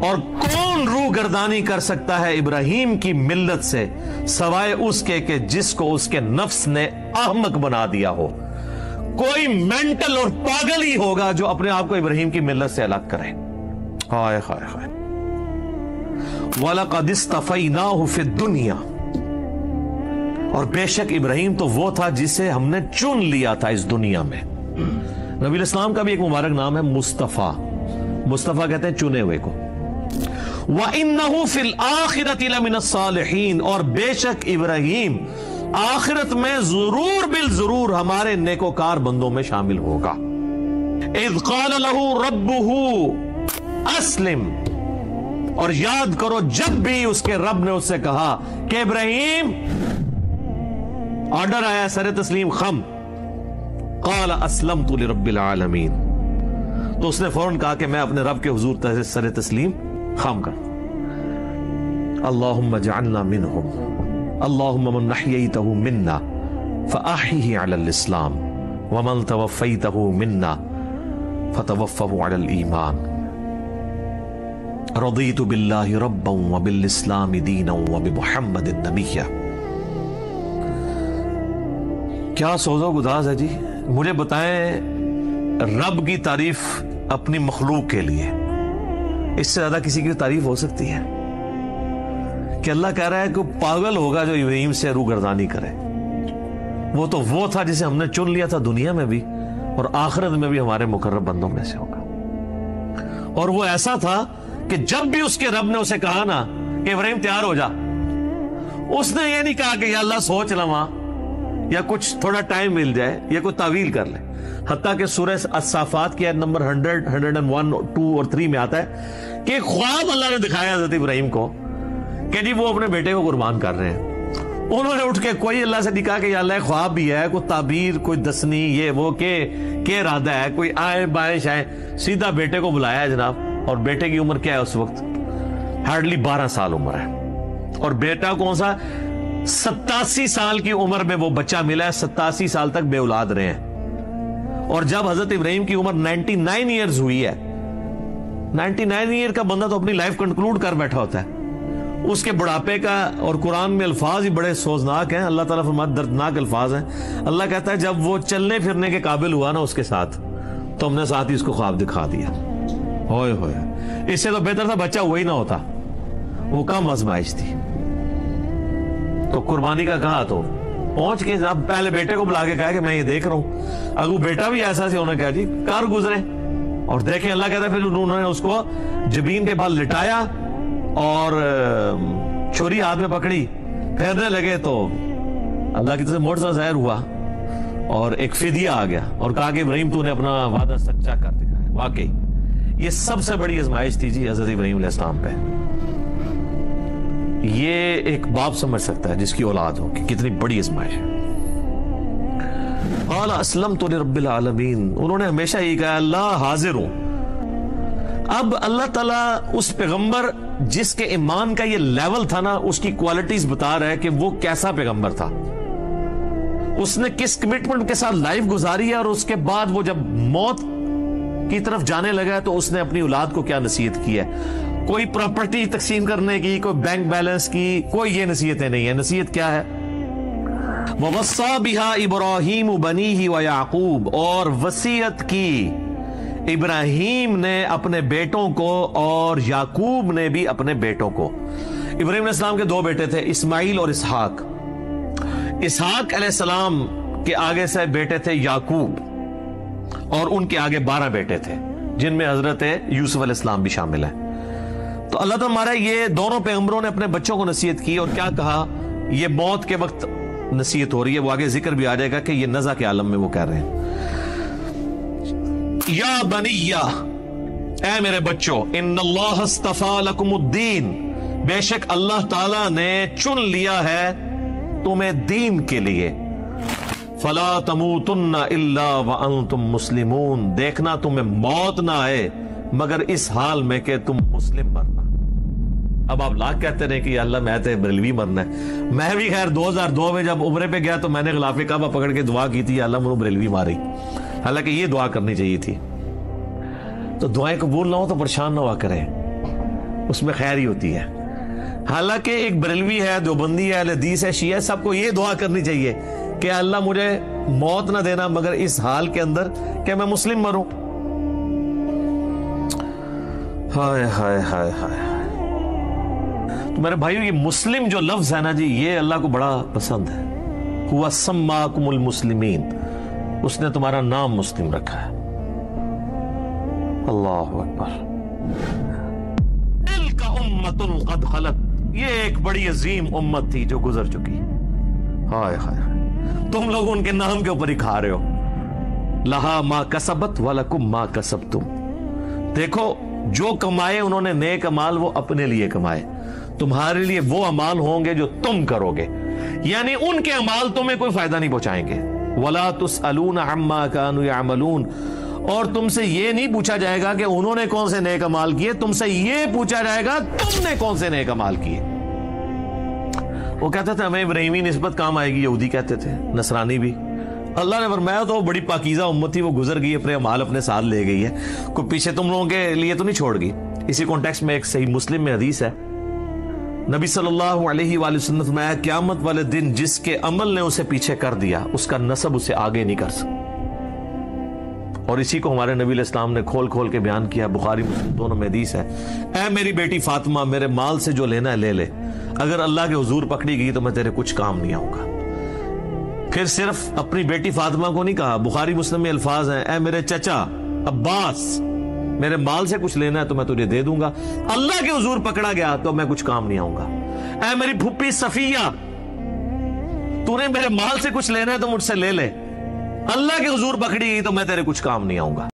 اور کون روح گردانی کر سکتا ہے ابراہیم کی ملت سے سوائے اس کے کہ جس کو اس کے نفس نے احمق بنا دیا ہو. کوئی مینٹل اور پاگل ہی ہوگا جو اپنے آپ کو ابراہیم کی ملت سے الگ کرے. ہائے ہائے ہائے. وَلَقَدِ اسْتَفَيْنَاهُ فِي الدُّنْيَا, اور بے شک ابراہیم تو وہ تھا جسے ہم نے چن لیا تھا اس دنیا میں. نبی الاسلام کا بھی ایک مبارک نام ہے مصطفیٰ. مصطفیٰ کہتے ہیں چنے ہوئے کو. وَإِنَّهُ فِي الْآخِرَةِ لَمِنَ الصَّالِحِينَ, اور بے شک ابراہیم آخرت میں ضرور بالضرور ہمارے نیکوکار بندوں میں شامل ہوگا. اذ قال له ربه اسلم, اور یاد کرو جب بھی اس کے رب نے اس سے کہا کہ ابراہیم, آرڈر آیا سر تسلیم خم. قال اسلمت لرب العالمین, تو اس نے فوراً کہا کہ میں اپنے رب کے حضور سر تسلیم خم کر. اللہم اجعلنا منہم, اللہم من احییتہ منا فاحیہ علی الاسلام ومن توفیتہ منا فتوفہ علی الایمان. رضیت باللہ ربا وبالاسلام دینا وبمحمد نبیا. کیا سوز و گداز ہے جی. مجھے بتائیں رب کی تعریف اپنی مخلوق کے لیے اس سے زیادہ کسی کی تعریف ہو سکتی ہے؟ کہ اللہ کہہ رہا ہے کہ پاگل ہوگا جو ابراہیم سے روگردانی کرے. وہ تو وہ تھا جسے ہم نے چن لیا تھا دنیا میں بھی اور آخرت میں بھی ہمارے مقرب بندوں میں سے ہوگا. اور وہ ایسا تھا کہ جب بھی اس کے رب نے اسے کہا نا کہ ابراہیم تیار ہو جا, اس نے یہ نہیں کہا کہ یا اللہ سوچ لواں یا کچھ تھوڑا ٹائم مل جائے یا کوئی تعویل کر لے. حتیٰ کہ سورہ الصافات کی آیت نمبر 100, 101, 2 اور 3 میں آتا ہے کہ خواب اللہ نے دکھایا حضرت ابراہیم کو کہ جی وہ اپنے بیٹے کو قربان کر رہے ہیں. انہوں نے اٹھ کے کوئی اللہ سے نہیں کہا کہ یا اللہ خواب بھی ہے, کوئی تعبیر, کوئی دسنی, یہ وہ کہ ارادہ ہے, کوئی آئے بائیں شائیں. سیدھا بیٹے کو بلایا ہے جناب. اور بیٹے کی عمر کیا ہے اس وقت؟ ہارڈلی 12 سال عمر ہے. اور بیٹا کون سا؟ 87 سال کی عمر میں وہ بچہ ملا ہے. 87 سال تک بے اولاد رہے ہیں. اور جب حضرت ابراہیم کی عمر 99 ایئرز ہوئی ہے, 99 ایئر کا بندہ تو اپنی لائف کنکلوڈ کر بیٹھا ہوتا ہے. اس کے بڑھاپے کا, اور قرآن میں الفاظ ہی بڑے سوزناک ہیں. اللہ تعالیٰ فرماتا دردناک الفاظ ہیں. اللہ کہتا ہے جب وہ چلنے پھرنے کے قابل ہوا نا اس کے ساتھ, تو ہم نے ساتھ ہی اس کو خواب دکھا دیا. ہوئے ہوئے, اس سے تو بہتر تھا بچہ وہی نہ ہوتا, وہ کم آزمائش تھی. تو قربانی کا کہا تو پہنچ کے اب پہلے بیٹے کو بلا کے کہا کہ میں یہ دیکھ رہا ہوں. اگر بیٹا بھی ایسا سے انہوں نے کہا جی کار گزرے. اور دیکھیں اللہ کہتا ہے پھر انہوں نے اس کو جبین کے بال لٹایا اور چھری ہاتھ میں پکڑی, پھیرنے لگے تو اللہ کی طرف سے معجزہ ظاہر ہوا اور ایک فدیہ آ گیا اور کہا کہ ابراہیم تو نے اپنا وعدہ سچا کر دکھایا. واقعی یہ سب سے بڑی آزمائش تھی جی حضرت ابراہیم علیہ السلام پہ. یہ ایک باپ سمجھ سکتا ہے جس کی اولاد ہو کہ کتنی بڑی آزمائش ہے. قال اسلمت لرب العالمین, انہوں نے ہمیشہ یہ کہا اللہ حاضر ہوں. اب اللہ تعالیٰ اس پیغمبر جس کے ایمان کا یہ لیول تھا نا, اس کی کوالٹیز بتا رہا ہے کہ وہ کیسا پیغمبر تھا, اس نے کس کمٹمنٹ کے ساتھ لائف گزاری ہے. اور اس کے بعد وہ جب موت کی طرف جانے لگا ہے تو اس نے اپنی اولاد کو کیا نصیحت کی ہے. کوئی پراپرٹی تقسیم کرنے کی, کوئی بینک بیلنس کی, کوئی یہ نصیحتیں نہیں ہیں. نصیحت کیا ہے؟ وَوَصَّى بِهَا إِبْرَاهِيمُ بَنِيهِ وَيَعْقُوبُ, اور وصیت کی ابراہیم نے اپنے بیٹوں کو اور یعقوب نے بھی اپنے بیٹوں کو. ابراہیم علیہ السلام کے 2 بیٹے تھے, اسماعیل اور اسحاق. اسحاق علیہ السلام کے آگے سے بیٹے تھے یعقوب, اور ان کے آگے 12 بیٹے تھے جن میں حضرت یوسف علیہ السلام بھی شامل ہیں. تو اللہ تعالیٰ ہمارا یہ دونوں پیغمبروں نے اپنے بچوں کو نصیحت کی, اور کیا کہا, یہ موت کے وقت نصیحت ہو رہی ہے, وہ آگے ذکر بھی آ جائے گا کہ یہ نزع کے عالم میں وہ کہہ رہے ہیں یا بنیہ, اے میرے بچوں, ان اللہ اصطفیٰ لکم الدین, بے شک اللہ تعالیٰ نے چن لیا ہے تمہیں دین کے لیے. فلا تموتن الا وانتم مسلمون, دیکھنا تمہیں موت نہ آئے مگر اس حال میں کہ تم مسلم مرنا. اب آپ لاکھ کہتے رہے کہ یا اللہ میں تو بریلوی مرنا ہے. میں بھی خیر 2002 میں جب عمرے پہ گیا تو میں نے غلاف کعبہ پکڑ کے دعا کی تھی, یا اللہ مجھے بریلوی ماری. حالانکہ یہ دعا کرنی چاہیے تھی. تو دعائیں قبول نہ ہو تو پریشان نہ ہوا کریں. اس میں خیر ہی ہوتی ہے. حالانکہ ایک بریلوی ہے, دیوبندی ہے, اہل حدیث ہے, شیعہ ہے, سب کو یہ دعا کرنی چاہیے کہ اللہ مجھے موت نہ دینا مگر اس حال کے اندر کہ میں مسلم مروں. ہائے ہائے ہائے ہائے. تو میرے بھائیو, یہ مسلم جو لفظ ہے نا جی, یہ اللہ کو بڑا پسند ہے. ہوا سماکم المسلمین, اس نے تمہارا نام مسلم رکھا ہے. اللہ اکبر. تلک امت قد خلت, یہ ایک بڑی عظیم امت تھی جو گزر چکی. ہائے ہائے, تم لوگ ان کے نام کے اوپر ہی کھا رہے ہو. لہا ما کسبت ولکم ما کسبتم. دیکھو جو کمائے انہوں نے نیک اعمال, وہ اپنے لیے کمائے, تمہارے لیے وہ اعمال ہوں گے جو تم کرو گے, یعنی ان کے اعمال تمہیں کوئی فائدہ نہیں پہنچائیں گے. وَلَا تُسْأَلُونَ عَمَّا كَانُوا يَعْمَلُونَ, اور تم سے یہ نہیں پوچھا جائے گا کہ انہوں نے کون سے نیک اعمال کیے, تم سے یہ پوچھا جائے گا تم نے کون سے نیک اعمال کیے. وہ کہتے تھے ہمیں ابراہیمی نسبت کام آئے گی, یہودی کہتے تھے, نصرانی بھی. اللہ نے فرمایا تو بڑی پاکیزہ امت تھی, وہ گزر گئی, اپنے اعمال اپنے ساتھ لے گئی ہے, کوئی پیچھے تم لوگوں کے لیے تو نہیں چھوڑ گئی. اسی کانٹیکسٹ میں ایک صحیح مسلم میں حدیث ہے, نبی صلی اللہ علیہ وآلہ وسلم نے فرمایا قیامت والے دن جس کے عمل نے اسے پیچھے کر دیا, اس کا نسب اسے آگے نہیں کر سکتا. اور اسی کو ہمارے نبی علیہ السلام نے کھول کھول کے بیان کیا, بخاری مسلم دونوں میں حدیث ہے. اے میری بیٹی فاطمہ, میرے مال سے جو لینا ہے لے لے, اگر اللہ کے حضور پکڑی گئی تو میں تیرے کچھ کام نہیں آؤں گا. پھر صرف اپنی بیٹی فاطمہ کو نہیں کہا, بخاری مسلم میں الفاظ ہیں, اے میرے چچا عباس, میرے مال سے کچھ لینا ہے تو میں تجھے دے دوں گا, اللہ کے حضور پکڑا گیا تو میں کچھ کام نہیں آؤں گا. اے میری پھپھی صفیہ, تو نے میرے مال سے کچھ لینا ہے تو مجھ سے لے لے, اللہ کے حضور پکڑی گئی تو میں تیرے کچھ کام نہیں آؤں گا.